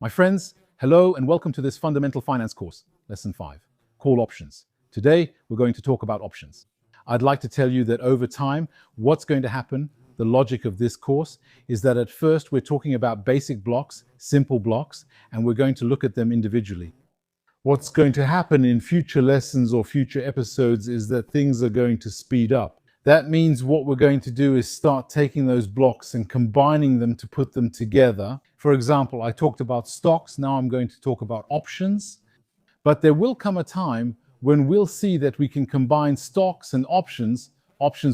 My friends, hello and welcome to this fundamental finance course, lesson 5, call options. Today, we're going to talk about options. I'd like to tell you that over time, what's going to happen, the logic of this course, is that at first we're talking about basic blocks, simple blocks, and we're going to look at them individually. What's going to happen in future lessons or future episodes is that things are going to speed up. That means what we're going to do is start taking those blocks and combining them to put them together. For example, I talked about stocks, now I'm going to talk about options. But there will come a time when we'll see that we can combine stocks and options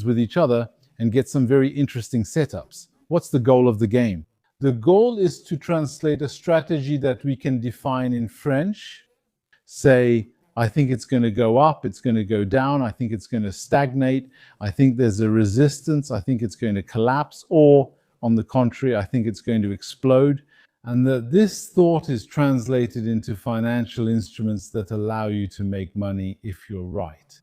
with each other and get some very interesting setups. What's the goal of the game? The goal is to translate a strategy that we can define in French. Say, I think it's going to go up, it's going to go down, I think it's going to stagnate, I think there's a resistance, I think it's going to collapse, or on the contrary, I think it's going to explode. And that this thought is translated into financial instruments that allow you to make money if you're right.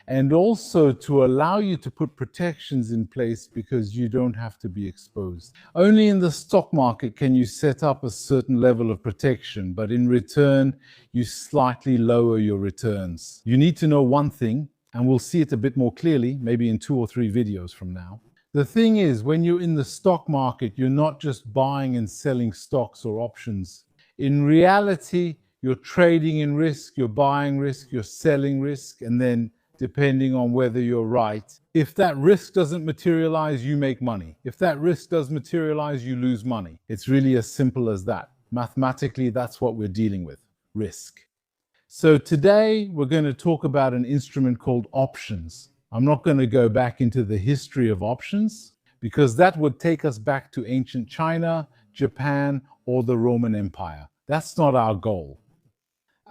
And also to allow you to put protections in place because you don't have to be exposed. Only in the stock market can you set up a certain level of protection, but in return, you slightly lower your returns. You need to know one thing, and we'll see it a bit more clearly, maybe in 2 or 3 videos from now. The thing is, when you're in the stock market, you're not just buying and selling stocks or options. In reality, you're trading in risk, you're buying risk, you're selling risk, and then depending on whether you're right. If that risk doesn't materialize, you make money. If that risk does materialize, you lose money. It's really as simple as that. Mathematically, that's what we're dealing with, risk. So today, we're going to talk about an instrument called options. I'm not going to go back into the history of options because that would take us back to ancient China, Japan, or the Roman Empire. That's not our goal.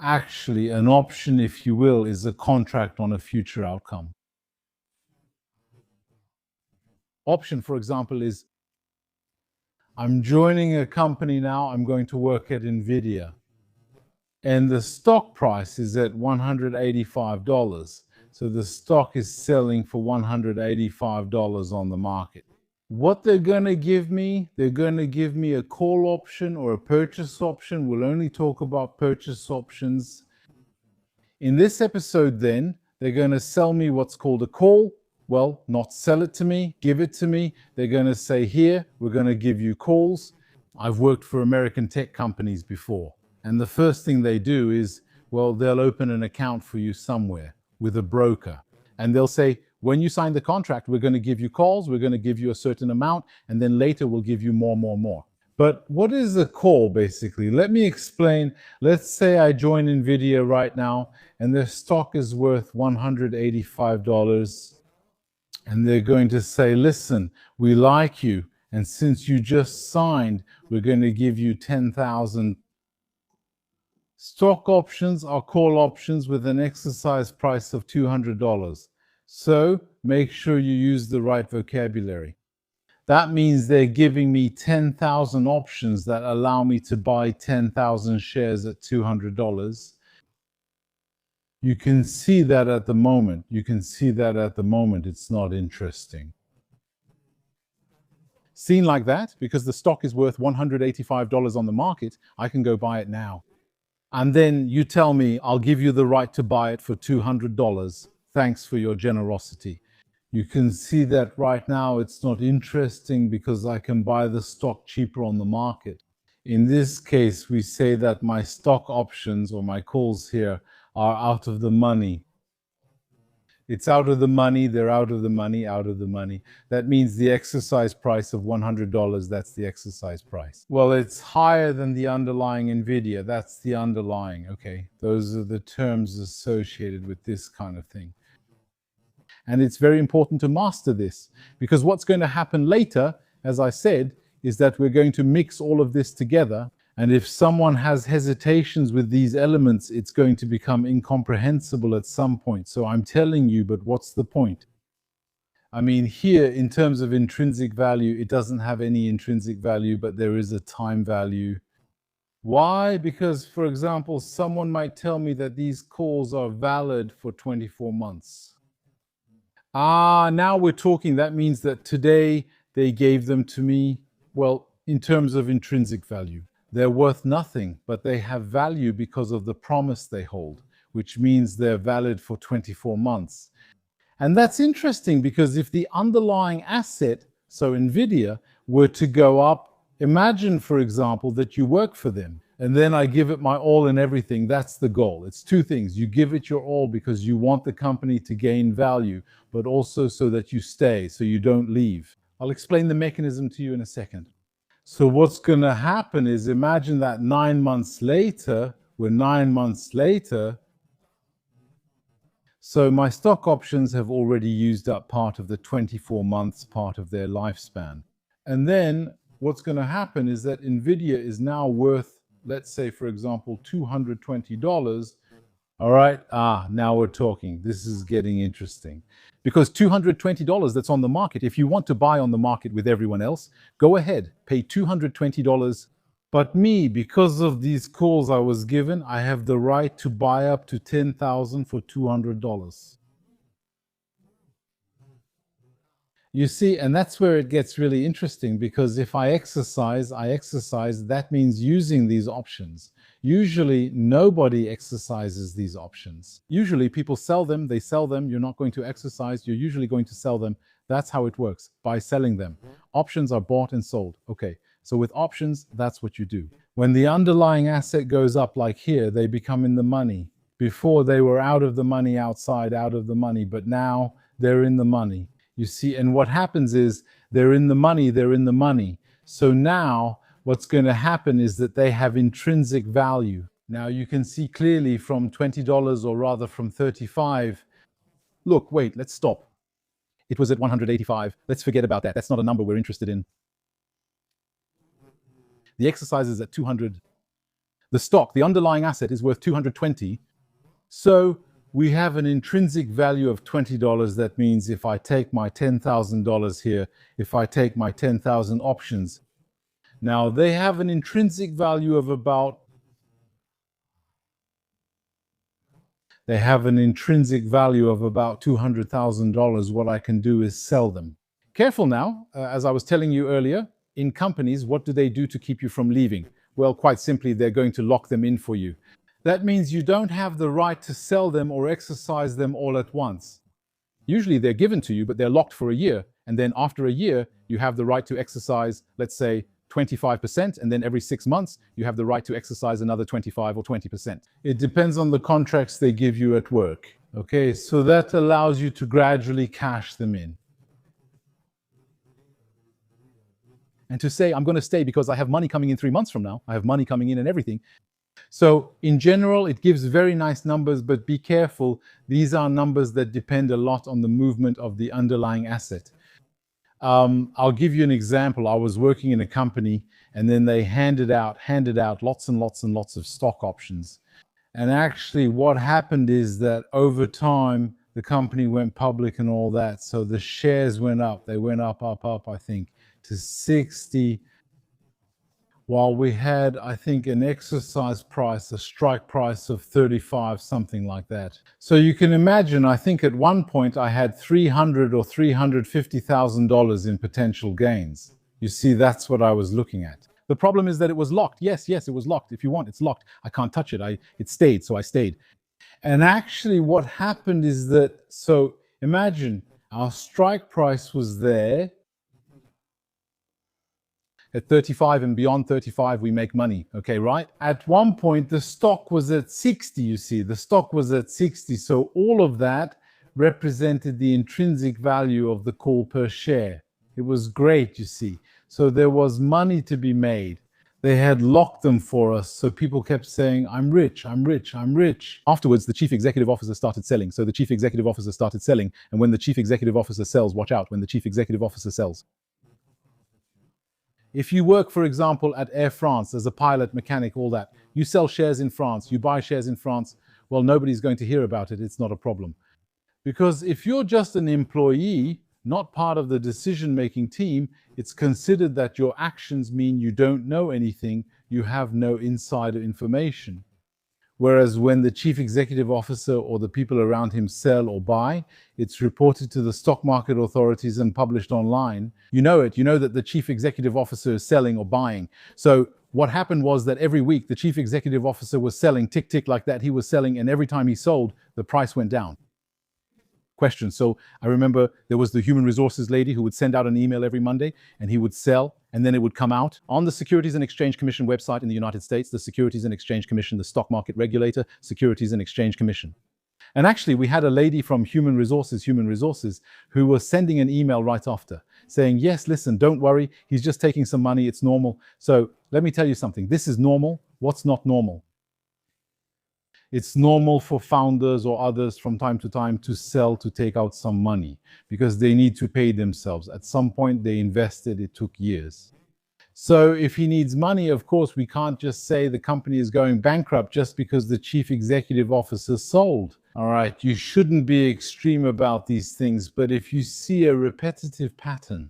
Actually, an option, if you will, is a contract on a future outcome. Option, for example, is I'm joining a company now, I'm going to work at NVIDIA. And the stock price is at $185. So the stock is selling for $185 on the market. What they're going to give me, they're going to give me a call option or a purchase option. We'll only talk about purchase options. In this episode then, they're going to sell me what's called a call. Well, not sell it to me, give it to me. They're going to say, here, we're going to give you calls. I've worked for American tech companies before. And the first thing they do is, well, they'll open an account for you somewhere with a broker. And they'll say, when you sign the contract, we're going to give you calls, we're going to give you a certain amount, and then later we'll give you more. But what is a call, basically? Let me explain. Let's say I join NVIDIA right now, and their stock is worth $185, and they're going to say, listen, we like you, and since you just signed, we're going to give you 10,000. Stock options are call options with an exercise price of $200. So make sure you use the right vocabulary. That means they're giving me 10,000 options that allow me to buy 10,000 shares at $200. You can see that at the moment. It's not interesting. Seen like that, because the stock is worth $185 on the market, I can go buy it now. And then you tell me, I'll give you the right to buy it for $200. Thanks for your generosity. You can see that right now it's not interesting because I can buy the stock cheaper on the market. In this case, we say that my stock options or my calls here are out of the money. It's out of the money, they're out of the money. That means the exercise price of $100, that's the exercise price. Well, it's higher than the underlying NVIDIA, that's the underlying, okay? Those are the terms associated with this kind of thing. And it's very important to master this, because what's going to happen later, as I said, is that we're going to mix all of this together. And if someone has hesitations with these elements, it's going to become incomprehensible at some point. So I'm telling you, but what's the point? I mean, here, in terms of intrinsic value, it doesn't have any intrinsic value, but there is a time value. Why? Because, for example, someone might tell me that these calls are valid for 24 months. Now we're talking. That means that today they gave them to me. Well, in terms of intrinsic value. They're worth nothing, but they have value because of the promise they hold, which means they're valid for 24 months. And that's interesting because if the underlying asset, so NVIDIA, were to go up, imagine, for example, that you work for them and then I give it my all and everything. That's the goal. It's two things. You give it your all because you want the company to gain value, but also so that you stay, so you don't leave. I'll explain the mechanism to you in a second. So what's going to happen is, imagine that 9 months later, we're 9 months later, so my stock options have already used up part of the 24 months part of their lifespan. And then what's going to happen is that NVIDIA is now worth, let's say, for example, $220. All right, now we're talking. This is getting interesting. Because $220 that's on the market, if you want to buy on the market with everyone else, go ahead, pay $220. But me, because of these calls I was given, I have the right to buy up to $10,000 for $200. You see, and that's where it gets really interesting, because if I exercise, that means using these options. Usually, nobody exercises these options. Usually, people sell them, they sell them, you're not going to exercise, you're usually going to sell them. That's how it works, by selling them. Options are bought and sold. Okay, so with options, that's what you do. When the underlying asset goes up like here, they become in the money. Before, they were out of the money, outside, out of the money, but now they're in the money. You see, and what happens is they're in the money, they're in the money. So now what's going to happen is that they have intrinsic value. Now you can see clearly from $20, or rather from 35. Look, wait, let's stop. It was at 185. Let's forget about that. That's not a number we're interested in. The exercise is at 200. The stock, the underlying asset, is worth 220. So we have an intrinsic value of $20. That means if I take my $10,000 here, if I take my 10,000 options, now they have an intrinsic value of about, $200,000. What I can do is sell them. Careful now, as I was telling you earlier, in companies, what do they do to keep you from leaving? Well, quite simply, they're going to lock them in for you. That means you don't have the right to sell them or exercise them all at once. Usually they're given to you, but they're locked for a year. And then after a year, you have the right to exercise, let's say, 25%. And then every 6 months, you have the right to exercise another 25 or 20%. It depends on the contracts they give you at work. Okay, so that allows you to gradually cash them in. And to say, I'm going to stay because I have money coming in 3 months from now, I have money coming in and everything. So in general, it gives very nice numbers, but be careful. These are numbers that depend a lot on the movement of the underlying asset. I'll give you an example. I was working in a company, and then they handed out lots and lots and lots of stock options. And actually what happened is that over time, the company went public and all that. So the shares went up. They went up, I think, to 60. While we had, I think, an exercise price, a strike price of 35, something like that. So you can imagine, I think at one point I had $300,000 or $350,000 in potential gains. You see, that's what I was looking at. The problem is that it was locked. Yes, it was locked. If you want, it's locked. I can't touch it. It stayed, so I stayed. And actually what happened is that, so imagine our strike price was there. At 35 and beyond 35, we make money, okay, right? At one point, the stock was at 60, you see. The stock was at 60, so all of that represented the intrinsic value of the call per share. It was great, you see. So there was money to be made. They had locked them for us, so people kept saying, I'm rich, I'm rich, I'm rich. Afterwards, the chief executive officer started selling. So the chief executive officer started selling, and when the chief executive officer sells, watch out, when the chief executive officer sells. If you work, for example, at Air France as a pilot, mechanic, all that, you sell shares in France, you buy shares in France, well, nobody's going to hear about it. It's not a problem. Because if you're just an employee, not part of the decision-making team, it's considered that your actions mean you don't know anything, you have no insider information. Whereas when the chief executive officer or the people around him sell or buy, it's reported to the stock market authorities and published online. You know it. You know that the chief executive officer is selling or buying. So what happened was that every week the chief executive officer was selling, tick, tick, like that. He was selling, and every time he sold, the price went down. Question. So I remember there was the human resources lady who would send out an email every Monday, and he would sell, and then it would come out on the Securities and Exchange Commission website in the United States, the Securities and Exchange Commission, the stock market regulator, Securities and Exchange Commission. And actually, we had a lady from Human Resources, who was sending an email right after saying, yes, listen, don't worry. He's just taking some money. It's normal. So let me tell you something. This is normal. What's not normal? It's normal for founders or others from time to time to sell, to take out some money because they need to pay themselves. At some point they invested, it took years. So if he needs money, of course, we can't just say the company is going bankrupt just because the chief executive officer sold. All right, you shouldn't be extreme about these things, but if you see a repetitive pattern,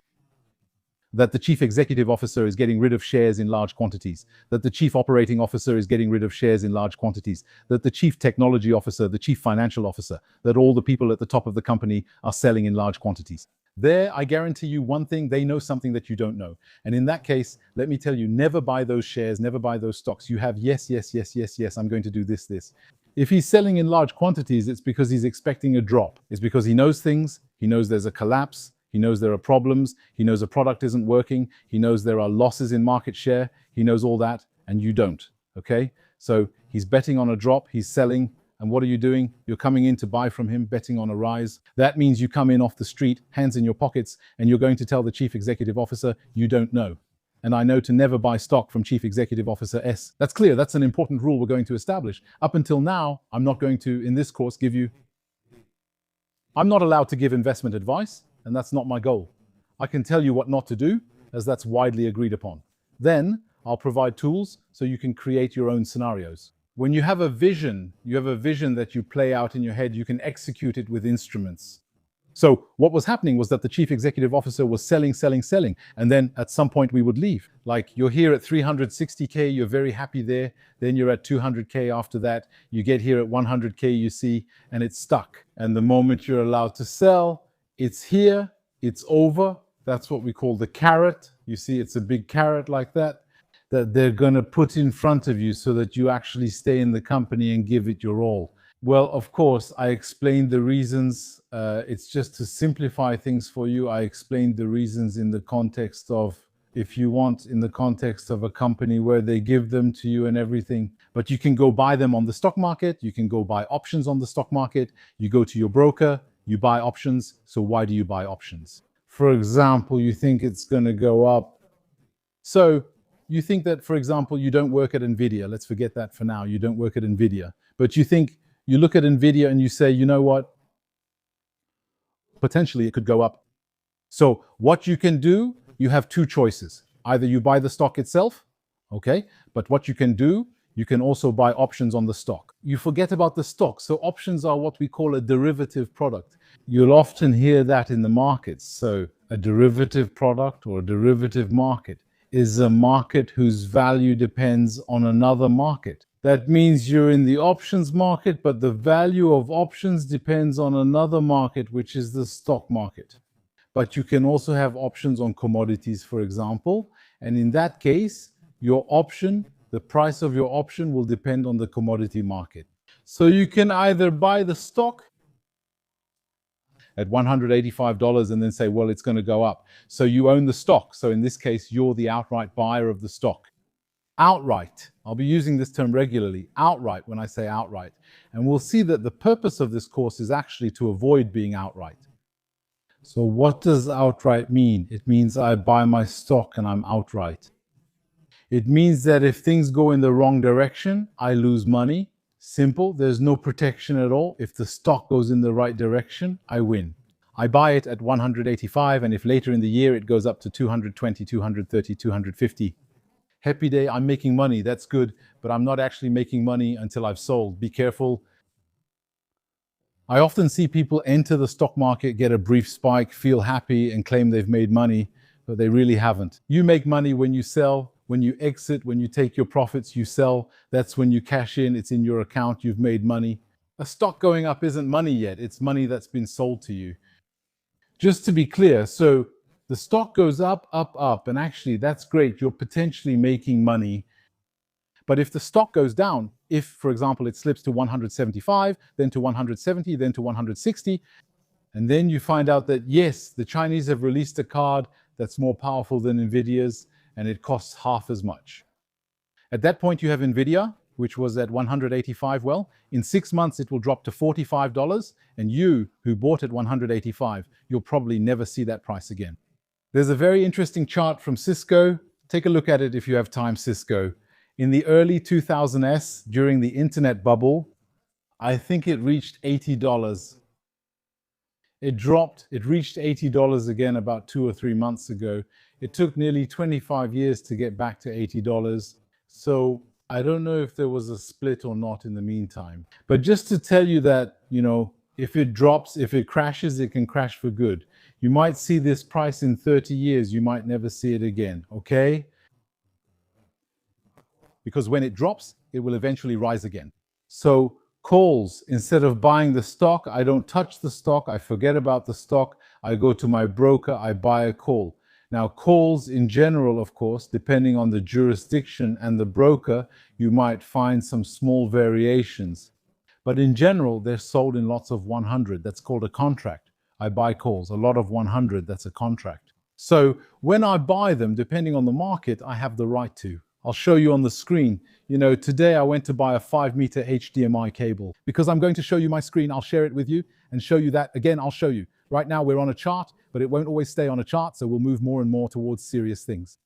that the chief executive officer is getting rid of shares in large quantities, that the chief operating officer is getting rid of shares in large quantities, that the chief technology officer, the chief financial officer, that all the people at the top of the company are selling in large quantities. There, I guarantee you one thing, they know something that you don't know. And in that case, let me tell you, never buy those shares, never buy those stocks. You have yes, I'm going to do this. If he's selling in large quantities, it's because he's expecting a drop. It's because he knows things, he knows there's a collapse, he knows there are problems, he knows a product isn't working, he knows there are losses in market share, he knows all that, and you don't, okay? So he's betting on a drop, he's selling, and what are you doing? You're coming in to buy from him, betting on a rise. That means you come in off the street, hands in your pockets, and you're going to tell the chief executive officer, you don't know. And I know to never buy stock from Chief Executive Officer S. That's clear, that's an important rule we're going to establish. Up until now, I'm not going to, in this course, I'm not allowed to give investment advice, and that's not my goal. I can tell you what not to do, as that's widely agreed upon. Then I'll provide tools so you can create your own scenarios. When you have a vision that you play out in your head, you can execute it with instruments. So what was happening was that the chief executive officer was selling, and then at some point we would leave. Like, you're here at 360K, you're very happy there, then you're at 200K after that, you get here at 100K, you see, and it's stuck. And the moment you're allowed to sell, it's here, it's over. That's what we call the carrot. You see, it's a big carrot like that they're going to put in front of you so that you actually stay in the company and give it your all. Well, of course, I explained the reasons. It's just to simplify things for you. I explained the reasons in the context of, if you want, in the context of a company where they give them to you and everything. But you can go buy them on the stock market. You can go buy options on the stock market. You go to your broker, you buy options. So why do you buy options? For example, you think it's going to go up. So you think that, for example, you don't work at NVIDIA. Let's forget that for now. You don't work at NVIDIA. But you look at NVIDIA and you say, you know what? Potentially it could go up. So what you can do, you have two choices. Either you buy the stock itself, okay? But what you can do, you can also buy options on the stock. You forget about the stock. So options are what we call a derivative product. You'll often hear that in the markets. So a derivative product or a derivative market is a market whose value depends on another market. That means you're in the options market, but the value of options depends on another market, which is the stock market. But you can also have options on commodities, for example. And in that case, your option, the price of your option will depend on the commodity market. So you can either buy the stock at $185 and then say, well, it's going to go up. So you own the stock. So in this case, you're the outright buyer of the stock. Outright. I'll be using this term regularly. Outright, when I say outright. And we'll see that the purpose of this course is actually to avoid being outright. So what does outright mean? It means I buy my stock and I'm outright. It means that if things go in the wrong direction, I lose money. Simple, there's no protection at all. If the stock goes in the right direction, I win. I buy it at 185, and if later in the year it goes up to 220, 230, 250, happy day, I'm making money, that's good, but I'm not actually making money until I've sold. Be careful. I often see people enter the stock market, get a brief spike, feel happy and claim they've made money, but they really haven't. You make money when you sell. When you exit, when you take your profits, you sell. That's when you cash in. It's in your account. You've made money. A stock going up isn't money yet. It's money that's been sold to you. Just to be clear, so the stock goes up, up, up, and actually that's great. You're potentially making money. But if the stock goes down, if, for example, it slips to 175, then to 170, then to 160, and then you find out that, yes, the Chinese have released a card that's more powerful than NVIDIA's, and it costs half as much. At that point, you have NVIDIA, which was at 185. Well, in 6 months, it will drop to $45, and you, who bought at 185, you'll probably never see that price again. There's a very interesting chart from Cisco. Take a look at it if you have time, Cisco. In the early 2000s, during the internet bubble, I think it reached $80. It dropped, it reached $80 again about 2 or 3 months ago. It took nearly 25 years to get back to $80. So I don't know if there was a split or not in the meantime. But just to tell you that, if it drops, if it crashes, it can crash for good. You might see this price in 30 years. You might never see it again, okay? Because when it drops, it will eventually rise again. So calls, instead of buying the stock, I don't touch the stock, I forget about the stock, I go to my broker, I buy a call. Now, calls in general, of course, depending on the jurisdiction and the broker, you might find some small variations. But in general, they're sold in lots of 100. That's called a contract. I buy calls, a lot of 100, that's a contract. So when I buy them, depending on the market, I have the right to. I'll show you on the screen. Today I went to buy a 5-meter HDMI cable. Because I'm going to show you my screen, I'll share it with you and show you that. Again, I'll show you. Right now we're on a chart, but it won't always stay on a chart, so we'll move more and more towards serious things.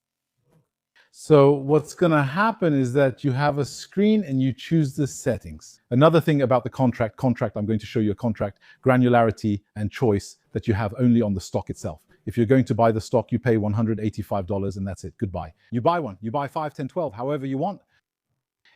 So what's going to happen is that you have a screen and you choose the settings. Another thing about the contract, I'm going to show you a contract, granularity and choice that you have only on the stock itself. If you're going to buy the stock, you pay $185 and that's it. Goodbye. You buy one, you buy 5, 10, 12, however you want.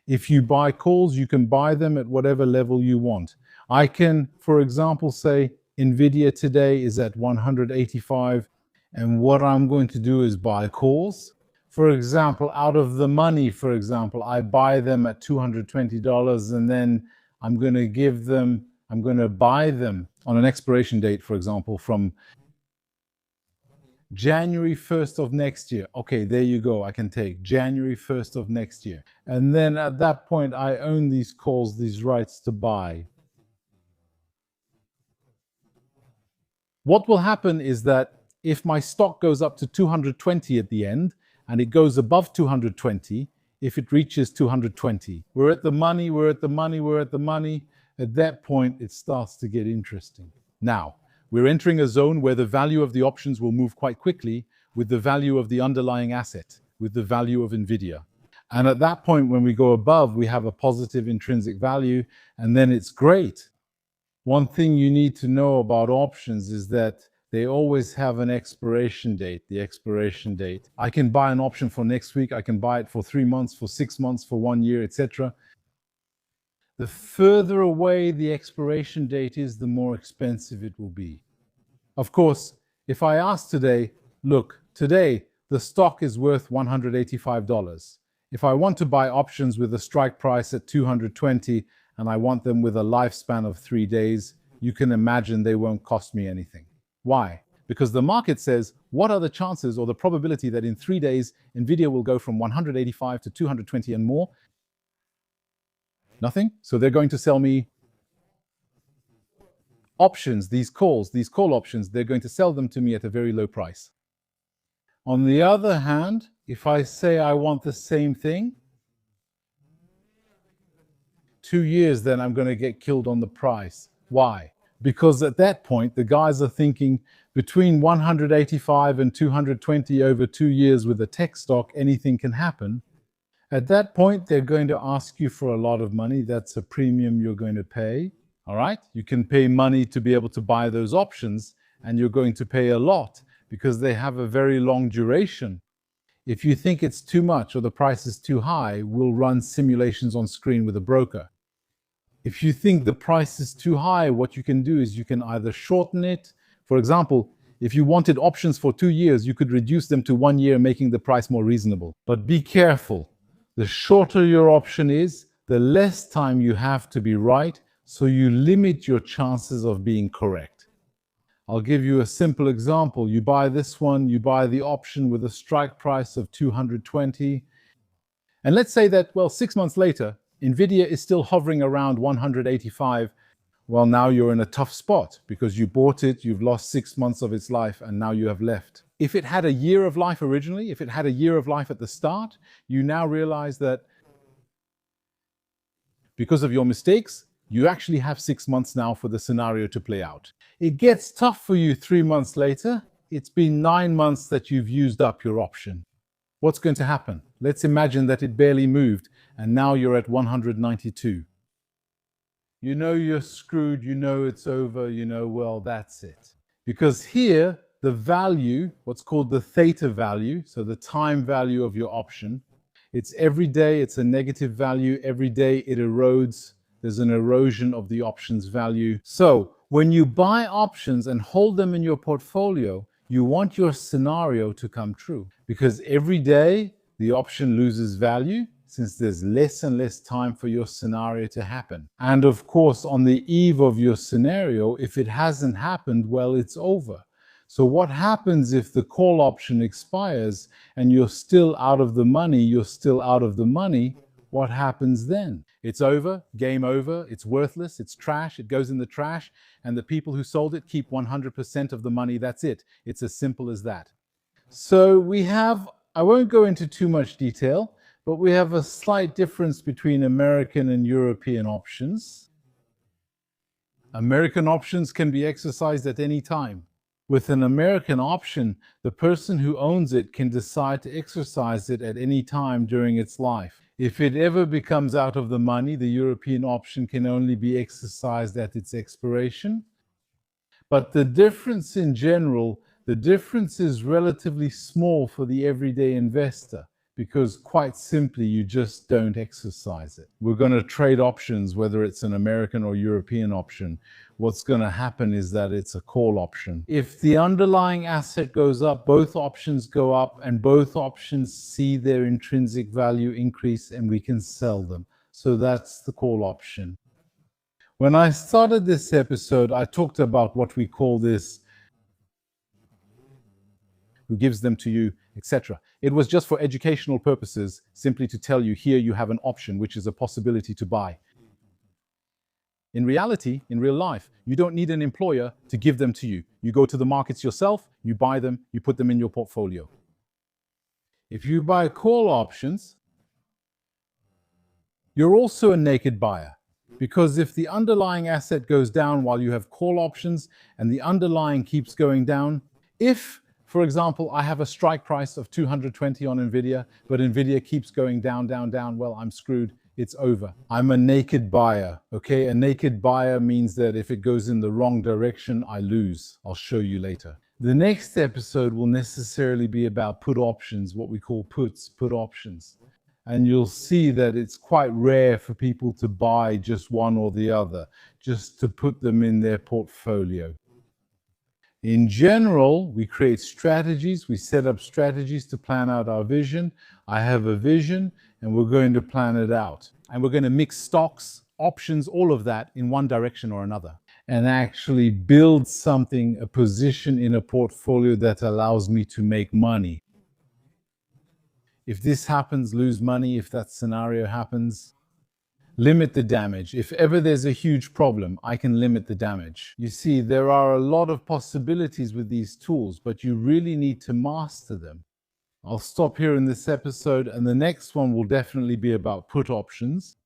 If you buy calls, you can buy them at whatever level you want. I can, for example, say NVIDIA today is at 185, and what I'm going to do is buy calls. For example, out of the money, I buy them at $220, and then I'm going to buy them on an expiration date, for example, from January 1st of next year. Okay, there you go. I can take January 1st of next year. And then at that point, I own these calls, these rights to buy. What will happen is that if my stock goes up to 220 at the end, and it goes above 220, if it reaches 220, we're at the money, at that point, it starts to get interesting. Now, we're entering a zone where the value of the options will move quite quickly with the value of the underlying asset, with the value of NVIDIA. And at that point, when we go above, we have a positive intrinsic value, and then it's great. One thing you need to know about options is that they always have an expiration date, the expiration date. I can buy an option for next week, I can buy it for 3 months, for 6 months, for 1 year, etc. The further away the expiration date is, the more expensive it will be. Of course, if I ask today, look, today the stock is worth $185. If I want to buy options with a strike price at 220 and I want them with a lifespan of 3 days, you can imagine they won't cost me anything. Why? Because the market says, what are the chances or the probability that in 3 days, NVIDIA will go from 185 to 220 and more? Nothing. So they're going to sell me options, these call options, they're going to sell them to me at a very low price. On the other hand, if I say I want the same thing, 2 years, then I'm going to get killed on the price. Why? Because at that point, the guys are thinking between 185 and 220 over 2 years with a tech stock, anything can happen. At that point, they're going to ask you for a lot of money. That's a premium you're going to pay. All right? You can pay money to be able to buy those options, and you're going to pay a lot because they have a very long duration. If you think it's too much or the price is too high, we'll run simulations on screen with a broker. If you think the price is too high, what you can do is you can either shorten it. For example, If you wanted options for 2 years, you could reduce them to 1 year, making the price more reasonable. But be careful. The shorter your option is, the less time you have to be right, so you limit your chances of being correct. I'll give you a simple example. You buy this one, you buy the option with a strike price of 220. And let's say that, well, 6 months later, Nvidia is still hovering around 185. Well, now you're in a tough spot because you bought it, you've lost 6 months of its life, and now you have left. If it had a year of life originally, if it had a year of life at the start, you now realize that because of your mistakes, you actually have 6 months now for the scenario to play out. It gets tough for you 3 months later. It's been 9 months that you've used up your option. What's going to happen? Let's imagine that it barely moved and now you're at 192. You know you're screwed, you know it's over, you know, well, that's it. Because here, the value, what's called the theta value, so the time value of your option, it's every day, it's a negative value. Every day it erodes. There's an erosion of the option's value. So when you buy options and hold them in your portfolio, you want your scenario to come true. Because every day the option loses value since there's less and less time for your scenario to happen. And of course, on the eve of your scenario, if it hasn't happened, well, it's over. So what happens if the call option expires and you're still out of the money, what happens then? It's over, game over, it's worthless, it's trash, it goes in the trash, and the people who sold it keep 100% of the money, that's it. It's as simple as that. So we have, I won't go into too much detail, but we have a slight difference between American and European options. American options can be exercised at any time. With an American option, the person who owns it can decide to exercise it at any time during its life. If it ever becomes out of the money, the European option can only be exercised at its expiration. But the difference in general, the difference is relatively small for the everyday investor because quite simply, you just don't exercise it. We're going to trade options, whether it's an American or European option. What's going to happen is that it's a call option. If the underlying asset goes up, both options go up and both options see their intrinsic value increase and we can sell them. So that's the call option. When I started this episode, I talked about what we call this, who gives them to you, etc. It was just for educational purposes, simply to tell you here you have an option, which is a possibility to buy. In reality, in real life, you don't need an employer to give them to you. You go to the markets yourself, you buy them, you put them in your portfolio. If you buy call options, you're also a naked buyer. Because if the underlying asset goes down while you have call options and the underlying keeps going down, if, for example, I have a strike price of 220 on Nvidia, but Nvidia keeps going down, down, down, well, I'm screwed. It's over. I'm a naked buyer, okay? A naked buyer means that if it goes in the wrong direction, I lose. I'll show you later. The next episode will necessarily be about put options, what we call puts, put options. And you'll see that it's quite rare for people to buy just one or the other, just to put them in their portfolio. In general, we create strategies, we set up strategies to plan out our vision. I have a vision and we're going to plan it out. And we're going to mix stocks, options, all of that in one direction or another. And actually build something, a position in a portfolio that allows me to make money. If this happens, lose money. If that scenario happens, limit the damage. If ever there's a huge problem, I can limit the damage. You see, there are a lot of possibilities with these tools, but you really need to master them. I'll stop here in this episode, and the next one will definitely be about put options.